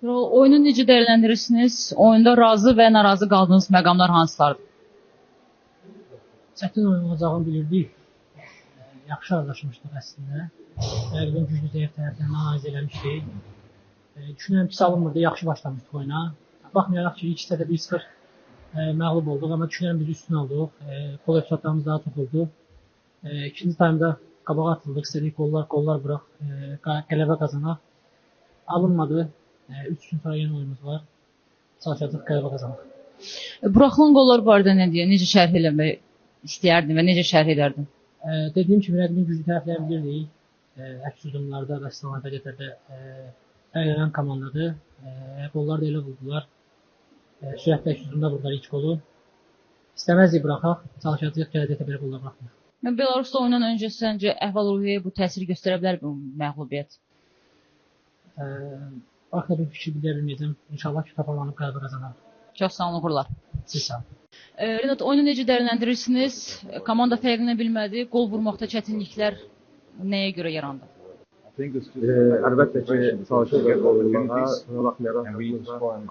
Oyunu necə dəyərləndirirsiniz? Oyunda razı və narazı qaldığınız məqamlar hansılardır? Çətin oyun olacağını bilirdik. Yaxşı hazırlaşmışdıq əslində. Rəqibin güclü zəif tərəflərini analiz eləmişdik. Düşünürəm ki, salınmırdı, yaxşı başlamışdıq oyuna. Baxmayaraq ki, ilk hissədə 1-0 məğlub olduq, amma düşünürəm biz üstün olduq. Qol ehtiyatlarımız daha çox oldu. İkinci taymda qabağa atıldıq, istədik qollar bıraq, qələbə qazanaq. Alınmadı. 3 gün sonra yeni oyunumuz var. Çalışacaq qələbə qazanaq. Buraxılan qollar barədə nə deyə? Necə şərh eləmək istəyərdin və necə şərh edərdin? Dediyim kimi, rəqibin güclü tərəflərini bilirdik. Əks hücumlarda və strategiyalarda fərqlənən komandadır. Qollar da elə vurdular. Sürətli əks hücumda vurdular ilk qolu. İstəməzdik buraxaq, çalışacaq gələcəkdə belə qollar buraxmayaq. Belarusda oyundan öncə səncə əhval-ruhiyyəyə bu təsir göstərə bilər bu məğlubiyyət? Vaxtda bir fikir bilə bilməyəcəm. İnşallah ki, toparlanıb qələbə qazanarıq. Çox sağ olun, uğurlar. Siz sağ olun. Renat, oyunu necə dəyərləndirirsiniz? Komanda fərqlənə bilmədi. Qol vurmaqda çətinliklər nəyə görə yarandı? Əlbəttə ki, çalışırıq qol vurmağa, buna baxmayaraq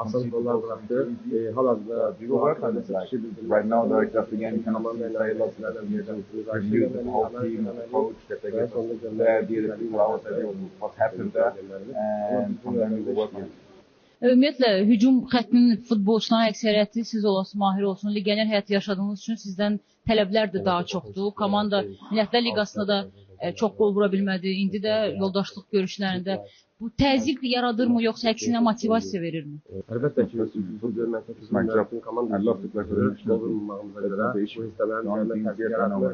asıl qollar buraxdıq. Hal-hazırda Right now, they're just again kind of review the whole team, the coach, that they get the idea that people out there, what happened there, and from then we will work on it. Ümumiyyətlə, hücum xəttinin futbolçuların əksəriyyəti siz olasınız, mahir olsun, legioner həyatı yaşadığınız üçün sizdən tələblər də daha çoxdur. Komanda Millətlər Liqasında da çox qol vura bilmədi. İndi də yoldaşlıq görüşlərində bu təzyiq yaradırmı, yoxsa əksinə motivasiya verirmi? Əlbəttə ki, bu görməkdə bizim komanda qol vurmamağımıza görə bu hissələrin üzərində təzyiq yaratmır.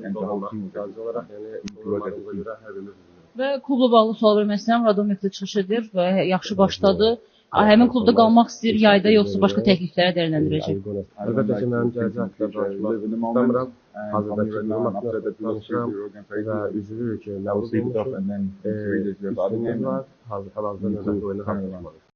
Mən olaraq qol vurmağımıza görə hər birimiz Və klubla bağlı sual vermək istəyirəm. Radomikdə çıxış edir və yaxşı başladı. Həmin klubda qalmaq istəyir yayda, yoxsa başqa təkliflərə dəyərləndirəcək? Əlbəttə ki, mənim gələcək haqqında danışmaq istəmirəm. Hazırda klubum haqqında da danışıram və üzülürük ki, məğlub olmuşum. İşimiz var, hal-hazırda növbəti oyuna hazırlaşmalıyıq.